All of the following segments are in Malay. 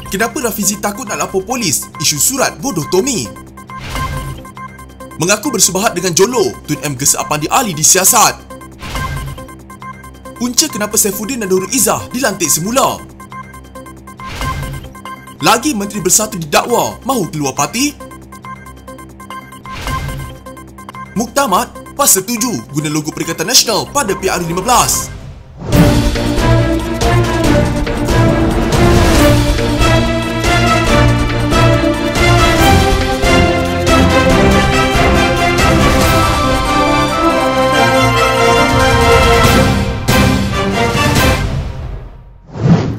Kenapa Rafizi takut nak lapor polis isu surat bodoh Tommy? Mengaku bersubahat dengan Jolo, Tun M gesa Apandi Ali disiasat. Punca kenapa Saifuddin dan Nurul Izzah dilantik semula. Lagi Menteri Bersatu didakwa mahu keluar parti. Muktamad PAS setuju guna logo Perikatan Nasional pada PRU15.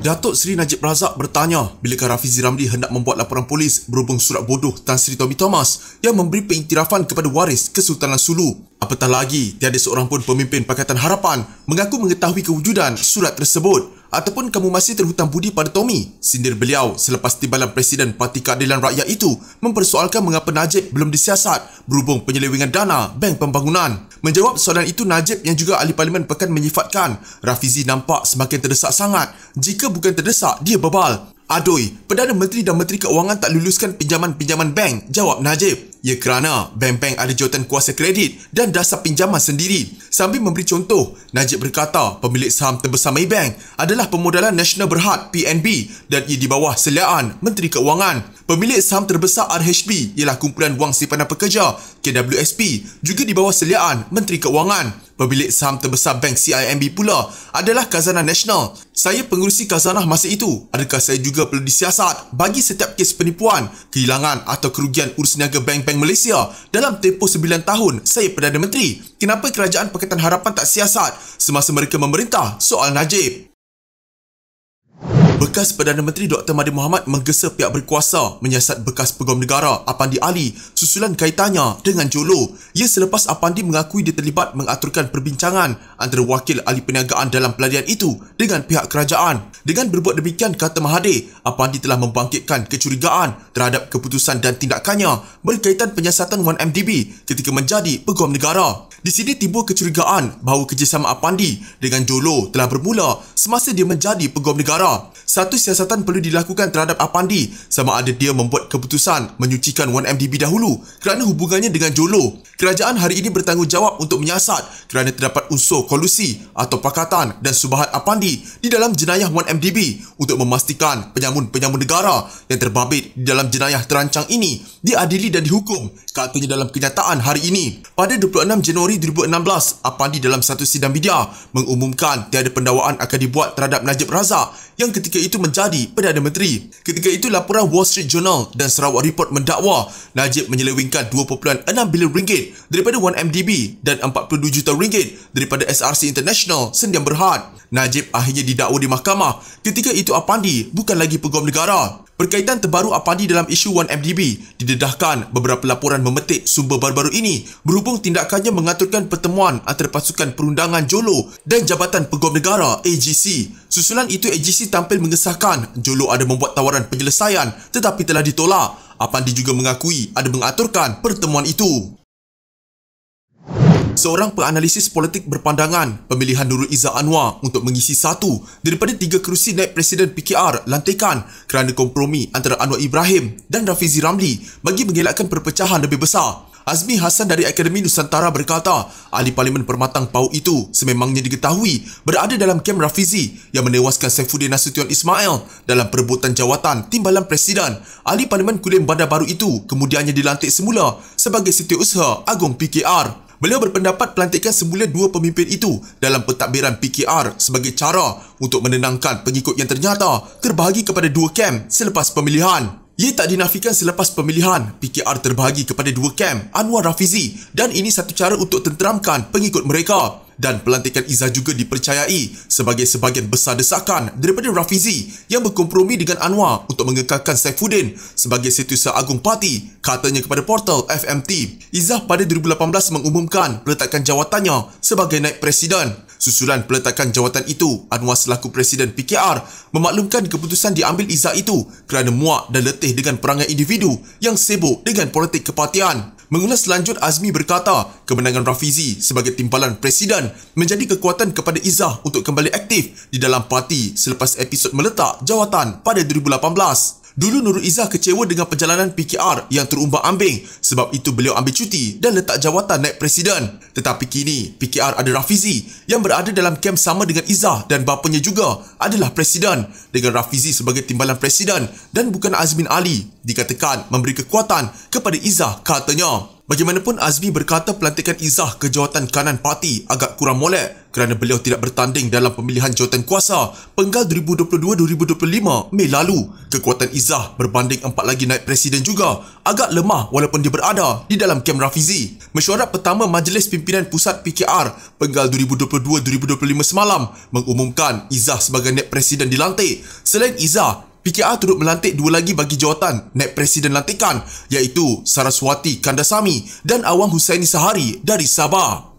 Datuk Seri Najib Razak bertanya bilakah Rafizi Ramli hendak membuat laporan polis berhubung surat bodoh Tan Sri Tommy Thomas yang memberi pengiktirafan kepada waris Kesultanan Sulu. Apatah lagi, tiada seorang pun pemimpin Pakatan Harapan mengaku mengetahui kewujudan surat tersebut. Ataupun kamu masih terhutang budi pada Tommy, sindir beliau selepas timbalan Presiden Parti Keadilan Rakyat itu mempersoalkan mengapa Najib belum disiasat berhubung penyelewengan dana Bank Pembangunan. Menjawab soalan itu, Najib yang juga ahli Parlimen Pekan menyifatkan Rafizi nampak semakin terdesak sangat. Jika bukan terdesak, dia bebal. Adoi, Perdana Menteri dan Menteri Keuangan tak luluskan pinjaman-pinjaman bank, jawab Najib. Ya kerana bank-bank ada jawatan kuasa kredit dan dasar pinjaman sendiri. Sambil memberi contoh, Najib berkata pemilik saham terbesar Maybank adalah Pemodalan Nasional Berhad PNB dan ia di bawah seliaan Menteri Keuangan. Pemilik saham terbesar RHB ialah Kumpulan Wang Simpanan Pekerja KWSP, juga di bawah seliaan Menteri Keuangan. Pemilik saham terbesar Bank CIMB pula adalah Khazanah Nasional. Saya pengurusi Khazanah masa itu. Adakah saya juga perlu disiasat bagi setiap kes penipuan, kehilangan atau kerugian urus niaga bank-bank Malaysia dalam tempoh 9 tahun saya Perdana Menteri? Kenapa Kerajaan Pakatan Harapan tak siasat semasa mereka memerintah? Soal Najib. Bekas Perdana Menteri Dr. Mahathir Mohamad menggesa pihak berkuasa menyiasat bekas Peguam Negara Apandi Ali susulan kaitannya dengan Jolo. Ia selepas Apandi mengakui dia terlibat mengaturkan perbincangan antara wakil ahli perniagaan dalam pelarian itu dengan pihak kerajaan. Dengan berbuat demikian, kata Mahathir, Apandi telah membangkitkan kecurigaan terhadap keputusan dan tindakannya berkaitan penyiasatan 1MDB ketika menjadi Peguam Negara. Di sini timbul kecurigaan bahawa kerjasama Apandi dengan Jolo telah bermula semasa dia menjadi Peguam Negara. Satu siasatan perlu dilakukan terhadap Apandi sama ada dia membuat keputusan menyucikan 1MDB dahulu kerana hubungannya dengan Jolo. Kerajaan hari ini bertanggungjawab untuk menyiasat kerana terdapat unsur kolusi atau pakatan dan subahat Apandi di dalam jenayah 1MDB untuk memastikan penyamun-penyamun negara yang terbabit di dalam jenayah terancang ini diadili dan dihukum, katanya dalam kenyataan hari ini. Pada 26 Januari 2016, Apandi dalam satu sidang media mengumumkan tiada pendakwaan akan dibuat terhadap Najib Razak yang ketika itu menjadi Perdana Menteri. Ketika itu, laporan Wall Street Journal dan Sarawak Report mendakwa Najib menyelewengkan 2.6 bilion ringgit daripada 1MDB dan 42 juta ringgit daripada SRC International Sendian Berhad. Najib akhirnya didakwa di mahkamah. Ketika itu Apandi bukan lagi Peguam Negara. Berkaitan terbaru Apandi dalam isu 1MDB, didedahkan beberapa laporan memetik sumber baru-baru ini berhubung tindakannya mengaturkan pertemuan antara pasukan perundangan Jolo dan Jabatan Peguam Negara AGC. Susulan itu AGC tampil mengesahkan Jolo ada membuat tawaran penyelesaian tetapi telah ditolak. Apandi juga mengakui ada mengaturkan pertemuan itu. Seorang penganalisis politik berpandangan pemilihan Nurul Izzah Anwar untuk mengisi satu daripada 3 kerusi naib Presiden PKR lantikan kerana kompromi antara Anwar Ibrahim dan Rafizi Ramli bagi mengelakkan perpecahan lebih besar. Azmi Hassan dari Akademi Nusantara berkata, ahli Parlimen Permatang Pau itu sememangnya diketahui berada dalam kem Rafizi yang menewaskan Saifuddin Nasution Ismail dalam perebutan jawatan Timbalan Presiden. Ahli Parlimen Kulim Bandar Baru itu kemudiannya dilantik semula sebagai Setiausaha Agung PKR. Beliau berpendapat pelantikan semula 2 pemimpin itu dalam pentadbiran PKR sebagai cara untuk menenangkan pengikut yang ternyata terbahagi kepada 2 kem selepas pemilihan. Ia tak dinafikan selepas pemilihan, PKR terbahagi kepada 2 kem Anwar Rafizi dan ini satu cara untuk tenteramkan pengikut mereka. Dan pelantikan Izzah juga dipercayai sebagai sebahagian besar desakan daripada Rafizi yang berkompromi dengan Anwar untuk mengekalkan Saifuddin sebagai Setiausaha Agung Parti, katanya kepada portal FMT. Izzah pada 2018 mengumumkan peletakan jawatannya sebagai naib Presiden. Susulan peletakan jawatan itu, Anwar selaku Presiden PKR memaklumkan keputusan diambil Izzah itu kerana muak dan letih dengan perangai individu yang sibuk dengan politik kepartian. Mengulas lanjut, Azmi berkata kemenangan Rafizi sebagai timbalan Presiden menjadi kekuatan kepada Izzah untuk kembali aktif di dalam parti selepas episod meletak jawatan pada 2018. Dulu Nurul Izzah kecewa dengan perjalanan PKR yang terumbang-ambing, sebab itu beliau ambil cuti dan letak jawatan naib presiden. Tetapi kini PKR ada Rafizi yang berada dalam kem sama dengan Izzah dan bapanya juga adalah presiden, dengan Rafizi sebagai timbalan presiden dan bukan Azmin Ali dikatakan memberi kekuatan kepada Izzah, katanya. Bagaimanapun, Azmi berkata pelantikan Izzah ke jawatan kanan parti agak kurang molek kerana beliau tidak bertanding dalam pemilihan jawatan kuasa penggal 2022-2025 Mei lalu. Kekuatan Izzah berbanding 4 lagi naib presiden juga agak lemah walaupun dia berada di dalam kem Rafizi. Mesyuarat pertama Majlis Pimpinan Pusat PKR penggal 2022-2025 semalam mengumumkan Izzah sebagai naib presiden dilantik. Selain Izzah, PKR turut melantik 2 lagi bagi jawatan naib presiden lantikan, iaitu Saraswati Kandasamy dan Awang Husaini Sahari dari Sabah.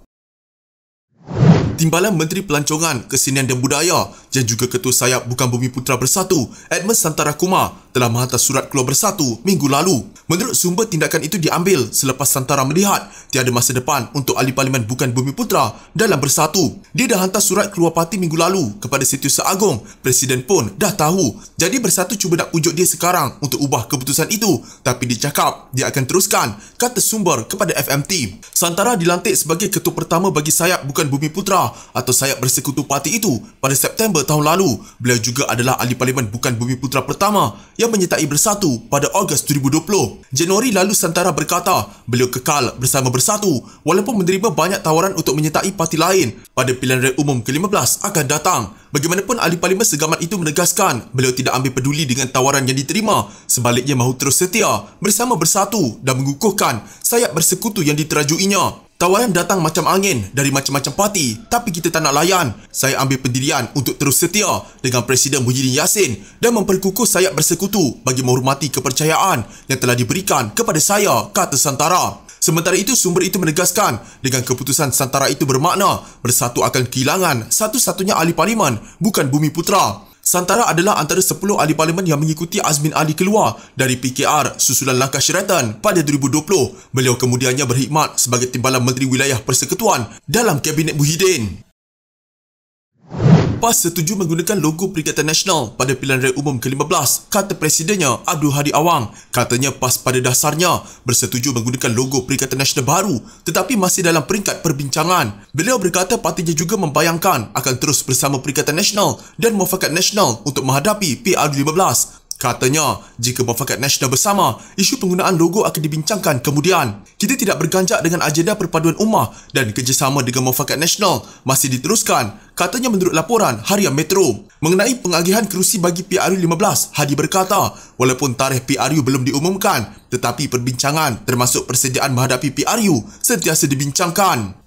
Timbalan Menteri Pelancongan, Kesenian dan Budaya dan juga Ketua Sayap Bukan Bumi Putra Bersatu, Edmund Santara Kumar, telah menghantar surat keluar bersatu minggu lalu. Menurut sumber, tindakan itu diambil selepas Santara melihat tiada masa depan untuk ahli parlimen Bukan Bumi Putra dalam Bersatu. Dia dah hantar surat keluar parti minggu lalu kepada Setiausaha Agong. Presiden pun dah tahu. Jadi Bersatu cuba nak pujuk dia sekarang untuk ubah keputusan itu, tapi dia cakap dia akan teruskan, kata sumber kepada FMT. Santara dilantik sebagai ketua pertama bagi Sayap Bukan Bumi Putra atau Sayap Bersekutu parti itu pada September tahun lalu. Beliau juga adalah ahli parlimen Bukan Bumi Putra pertama yang menyertai Bersatu pada Ogos 2020. Januari lalu Santara berkata beliau kekal bersama Bersatu walaupun menerima banyak tawaran untuk menyertai parti lain pada pilihan raya umum ke-15 akan datang. Bagaimanapun, ahli parlimen segamat itu menegaskan beliau tidak ambil peduli dengan tawaran yang diterima, sebaliknya mahu terus setia bersama Bersatu dan mengukuhkan Sayap Bersekutu yang diterajuinya. Tawaran datang macam angin dari macam-macam parti, tapi kita tak nak layan. Saya ambil pendirian untuk terus setia dengan Presiden Muhyiddin Yassin dan memperkukuh Sayap Bersekutu bagi menghormati kepercayaan yang telah diberikan kepada saya, kata Santara. Sementara itu, sumber itu menegaskan dengan keputusan Santara itu bermakna Bersatu akan kehilangan satu-satunya ahli parlimen Bukan Bumi Putra. Santara adalah antara 10 ahli parlimen yang mengikuti Azmin Ali keluar dari PKR susulan langkah Sheraton pada 2020. Beliau kemudiannya berkhidmat sebagai timbalan Menteri Wilayah Persekutuan dalam Kabinet Muhyiddin. PAS setuju menggunakan logo Perikatan Nasional pada pilihan raya umum ke-15, kata Presidennya Abdul Hadi Awang. Katanya PAS pada dasarnya bersetuju menggunakan logo Perikatan Nasional baru tetapi masih dalam peringkat perbincangan. Beliau berkata partinya juga membayangkan akan terus bersama Perikatan Nasional dan Muafakat Nasional untuk menghadapi PRU15. Katanya, jika Muafakat Nasional bersama, isu penggunaan logo akan dibincangkan kemudian. Kita tidak berganjak dengan agenda perpaduan ummah dan kerjasama dengan Muafakat Nasional masih diteruskan, katanya menurut laporan Harian Metro. Mengenai pengagihan kerusi bagi PRU15, Hadi berkata, walaupun tarikh PRU belum diumumkan, tetapi perbincangan termasuk persediaan menghadapi PRU sentiasa dibincangkan.